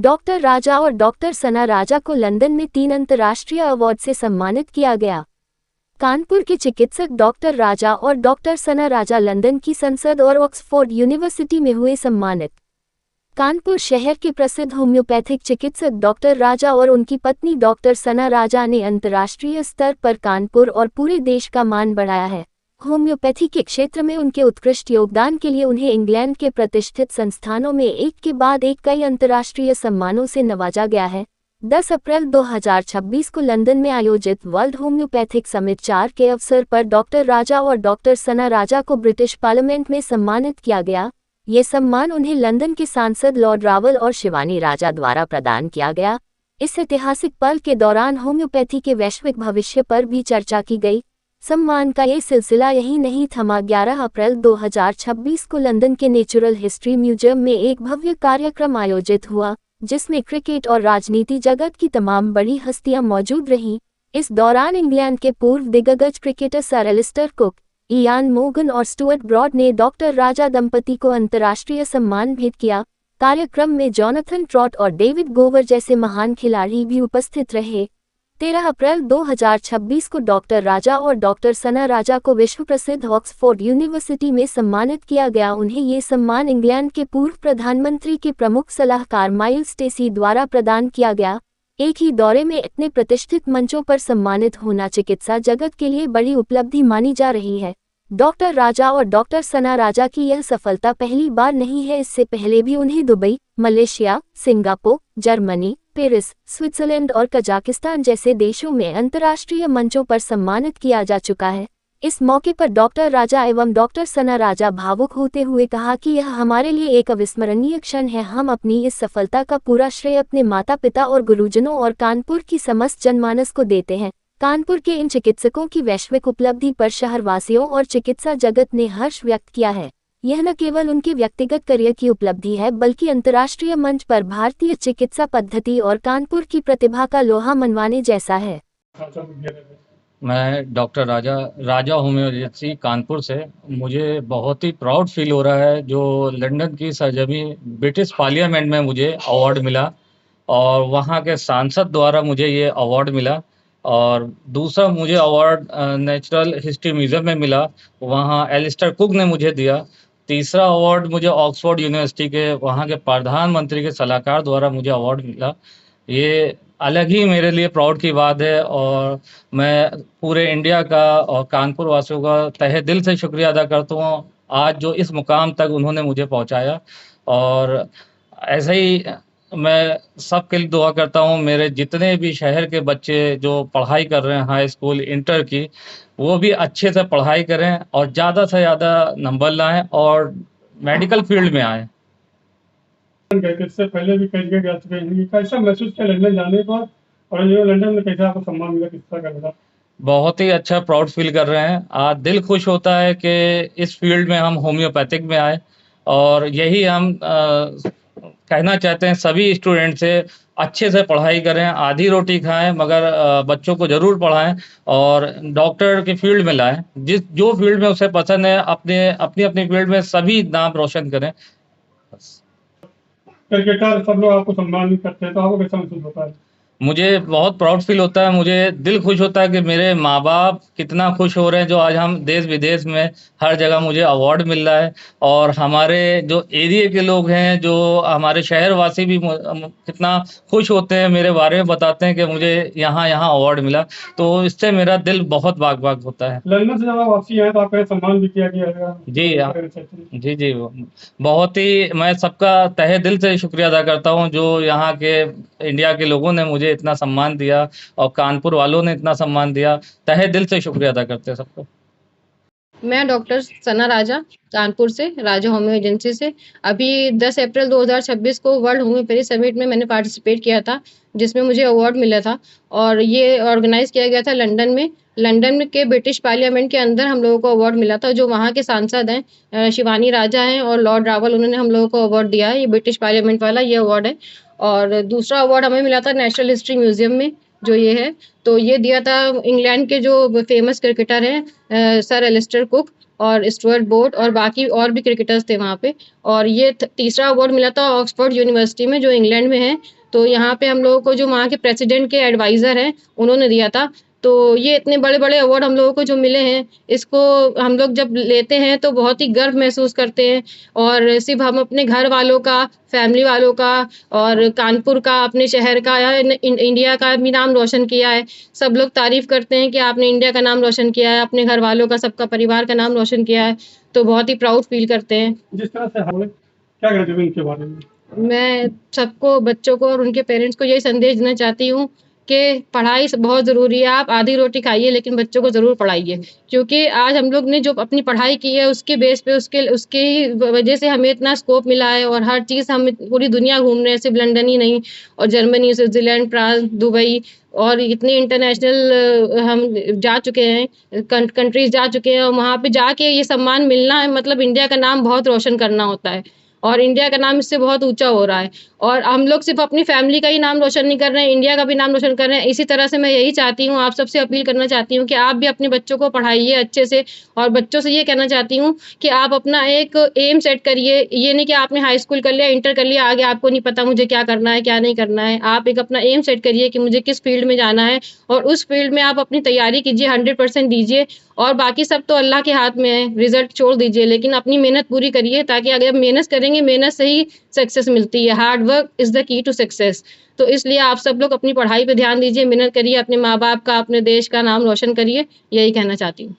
Doctor राजा और doctor सना राजा को London में 3 अंतर्राष्ट्रीय अवार्ड से सम्मानित किया गया। कानपुर के चिकित्सक डॉक्टर राजा और डॉक्टर सना राजा लंदन की संसद और ऑक्सफोर्ड यूनिवर्सिटी में हुए सम्मानित। कानपुर शहर के प्रसिद्ध होम्योपैथिक चिकित्सक डॉक्टर राजा और उनकी पत्नी डॉक्टर सना राजा ने अंतर्राष्ट्रीय स्तर पर कानपुर और पूरे देश का मान बढ़ाया है। होम्योपैथी के क्षेत्र में उनके उत्कृष्ट योगदान के लिए उन्हें इंग्लैंड के प्रतिष्ठित संस्थानों में एक के बाद एक कई अंतर्राष्ट्रीय सम्मानों से नवाजा गया है। 10 अप्रैल 2026 को लंदन में आयोजित वर्ल्ड होम्योपैथिक समिट 4 के अवसर पर डॉक्टर राजा और डॉक्टर सना राजा को ब्रिटिश पार्लियामेंट में सम्मानित किया गया। ये सम्मान उन्हें लंदन के सांसद लॉर्ड रावल और शिवानी राजा द्वारा प्रदान किया गया। इस ऐतिहासिक पल के दौरान होम्योपैथी के वैश्विक भविष्य पर भी चर्चा की गई। सम्मान का ये सिलसिला यही नहीं थमा। 11 अप्रैल 2026 को लंदन के नेचुरल हिस्ट्री म्यूजियम में एक भव्य कार्यक्रम आयोजित हुआ, जिसमें क्रिकेट और राजनीति जगत की तमाम बड़ी हस्तियां मौजूद रहीं। इस दौरान इंग्लैंड के पूर्व दिग्गज cricketer sir Alastair Cook, Ian Morgan और स्टुअर्ट ब्रॉड ने डॉक्टर राजा दंपति को अंतर्राष्ट्रीय सम्मान भेंट किया। कार्यक्रम में जॉनथन ट्रॉट और डेविड गोवर जैसे महान खिलाड़ी भी उपस्थित रहे। 13 अप्रैल 2026 को डॉक्टर राजा और डॉक्टर सना राजा को विश्व प्रसिद्ध ऑक्सफोर्ड यूनिवर्सिटी में सम्मानित किया गया। उन्हें ये सम्मान इंग्लैंड के पूर्व प्रधानमंत्री के प्रमुख सलाहकार माइल्स स्टेसी द्वारा प्रदान किया गया। एक ही दौरे में इतने प्रतिष्ठित मंचों पर सम्मानित होना चिकित्सा जगत के लिए बड़ी उपलब्धि मानी जा रही है। डॉक्टर राजा और डॉक्टर सना राजा की यह सफलता पहली बार नहीं है। इससे पहले भी उन्हें Dubai, Malaysia, Singapore, Germany, Paris, Switzerland और कजाकिस्तान जैसे देशों में अंतर्राष्ट्रीय मंचों पर सम्मानित किया जा चुका है। इस मौके पर डॉक्टर राजा एवं डॉक्टर सना राजा भावुक होते हुए कहा कि यह हमारे लिए एक अविस्मरणीय क्षण है। हम अपनी इस सफलता का पूरा श्रेय अपने माता पिता और गुरुजनों और कानपुर की समस्त जनमानस को देते हैं। कानपुर के इन चिकित्सकों की वैश्विक उपलब्धि पर शहरवासियों और चिकित्सा जगत ने हर्ष व्यक्त किया है। यह न केवल उनके व्यक्तिगत करियर की उपलब्धि है, बल्कि अंतर्राष्ट्रीय मंच पर भारतीय चिकित्सा पद्धति और कानपुर की प्रतिभा का लोहा मनवाने जैसा है। मैं डॉक्टर राजा होम्योपैथी कानपुर से मुझे बहुत ही प्राउड फील हो रहा है जो लंदन की सरजमी ब्रिटिश पार्लियामेंट में मुझे अवार्ड मिला और वहाँ के सांसद द्वारा मुझे ये अवार्ड मिला। और दूसरा मुझे अवार्ड नेचुरल हिस्ट्री म्यूजियम में मिला, वहाँ एलिस्टर कुक ने मुझे दिया। तीसरा अवार्ड मुझे ऑक्सफोर्ड यूनिवर्सिटी के वहाँ के प्रधानमंत्री के सलाहकार द्वारा मुझे अवार्ड मिला। ये अलग ही मेरे लिए प्राउड की बात है और मैं पूरे इंडिया का और कानपुर वासियों का तहे दिल से शुक्रिया अदा करता हूँ आज जो इस मुकाम तक उन्होंने मुझे पहुँचाया। और ऐसे ही मैं सबके लिए दुआ करता हूँ, मेरे जितने भी शहर के बच्चे जो पढ़ाई कर रहे हैं हाई स्कूल इंटर की, वो भी अच्छे से पढ़ाई करें और ज़्यादा से ज़्यादा नंबर लाएं और मेडिकल फील्ड में आएँ। इससे पहले भी कई जगह जा चुके हैं, कैसा महसूस किया लंदन जाने पर और ये लंदन में कैसा आपको सम्मान मिला, किस तरह का लगा? बहुत ही अच्छा प्राउड फील कर रहे हैं। आज दिल खुश होता है कि इस फील्ड में हम होम्योपैथिक में आए और यही हम कहना चाहते हैं सभी स्टूडेंट से, अच्छे से पढ़ाई करें, आधी रोटी खाएं मगर बच्चों को ज़रूर पढ़ाएं और डॉक्टर की फील्ड में लाएं। जो फील्ड में उसे पसंद है अपनी अपनी फील्ड में सभी नाम रोशन करें। क्रिकेटर सब लोग आपको सम्मानित करते हैं, तो आपको कैसा महसूस होता है? मुझे बहुत प्राउड फील होता है, मुझे दिल खुश होता है कि मेरे माँ बाप कितना खुश हो रहे हैं जो आज हम देश विदेश में हर जगह मुझे अवार्ड मिल रहा है। और हमारे जो एरिया के लोग हैं, जो हमारे शहरवासी भी कितना खुश होते हैं, मेरे बारे में बताते हैं कि मुझे यहाँ यहाँ अवार्ड मिला, तो इससे मेरा दिल बहुत बाग बाग होता है। लंदन से जब आप वापसी आए तो आपका सम्मान भी किया गया? जी बहुत ही मैं सबका तहे दिल से शुक्रिया अदा करता हूँ जो यहाँ के इंडिया के लोगों ने मुझे इतना सम्मान दिया और कानपुर वालों ने इतना सम्मान दिया। तहे दिल से शुक्रिया अदा करते हैं सबको। मैं डॉक्टर सना राजा कानपुर से, राजा होम्यो एजेंसी से। अभी 10 अप्रैल 2026 को वर्ल्ड होम्योपैथी समिट में मैंने पार्टिसिपेट किया था, जिसमें मुझे अवार्ड मिला था और ये ऑर्गेनाइज किया गया था लंदन में। लंदन के ब्रिटिश पार्लियामेंट के अंदर हम लोगों को अवार्ड मिला था। जो वहाँ के सांसद हैं शिवानी राजा हैं और लॉर्ड रावल, उन्होंने हम लोगों को अवार्ड दिया है। ये ब्रिटिश पार्लियामेंट वाला ये अवार्ड है। और दूसरा अवार्ड हमें मिला था नेशनल हिस्ट्री म्यूजियम में, जो ये है, तो ये दिया था इंग्लैंड के जो फेमस क्रिकेटर हैं सर एलिस्टर कुक और स्टुअर्ट ब्रॉड और बाकी और भी क्रिकेटर्स थे वहाँ पे। और ये तीसरा अवार्ड मिला था ऑक्सफोर्ड यूनिवर्सिटी में, जो इंग्लैंड में है, तो यहाँ पे हम लोगों को जो वहाँ के प्रेसिडेंट के एडवाइज़र हैं, उन्होंने दिया था। तो ये इतने बड़े-बड़े अवार्ड हम लोगों को जो मिले हैं, इसको हम लोग जब लेते हैं तो बहुत ही गर्व महसूस करते हैं और सिर्फ़ हम अपने घर वालों का, फैमिली वालों का और कानपुर का, अपने शहर का या इंडिया का भी नाम रोशन किया है। सब लोग तारीफ़ करते हैं कि आपने इंडिया का नाम रोशन किया है, अपने घर वालों का, सबका परिवार का नाम रोशन किया है, तो बहुत ही प्राउड फ़ील करते हैं। जिस तरह से हम लोग क्या कहते हैं इनके बारे में? मैं सबको, बच्चों को और उनके पेरेंट्स को यही संदेश देना चाहती हूँ कि पढ़ाई बहुत ज़रूरी है। आप आधी रोटी खाइए लेकिन बच्चों को ज़रूर पढ़ाइए। क्योंकि आज हम लोग ने जो अपनी पढ़ाई की है उसके बेस पे उसके ही वजह से हमें इतना स्कोप मिला है और हर चीज़ हम पूरी दुनिया घूम रहे हैं, सिर्फ़ लंदन ही नहीं और जर्मनी, स्विट्ज़रलैंड, फ्रांस, दुबई और इतने इंटरनेशनल हम जा चुके हैं, कंट्रीज़ जा चुके हैं और वहाँ पे जाके ये सम्मान मिलना है, मतलब इंडिया का नाम बहुत रोशन करना होता है। और इंडिया का नाम इससे बहुत ऊँचा हो रहा है और हम लोग सिर्फ़ अपनी फैमिली का ही नाम रोशन नहीं कर रहे हैं, इंडिया का भी नाम रोशन कर रहे हैं। इसी तरह से मैं यही चाहती हूँ, आप सबसे अपील करना चाहती हूँ कि आप भी अपने बच्चों को पढ़ाइए अच्छे से और बच्चों से ये कहना चाहती हूँ कि आप अपना एक एम सेट करिए। ये नहीं कि आपने हाई स्कूल कर लिया, इंटर कर लिया, आगे आपको नहीं पता मुझे क्या करना है, क्या नहीं करना है। आप एक अपना एम सेट करिए कि मुझे किस फ़ील्ड में जाना है और उस फ़ील्ड में आप अपनी तैयारी कीजिए, 100% दीजिए और बाकी सब तो अल्लाह के हाथ में है, रिज़ल्ट छोड़ दीजिए, लेकिन अपनी मेहनत पूरी करिए ताकि अगर आप मेहनत करेंगे, मेहनत से ही सक्सेस मिलती है। Hard work is the key to success. तो इसलिए आप सब लोग अपनी पढ़ाई पे ध्यान दीजिए, मेहनत करिए, अपने माँ-बाप का, अपने देश का नाम रोशन करिए, यही कहना चाहती हूँ।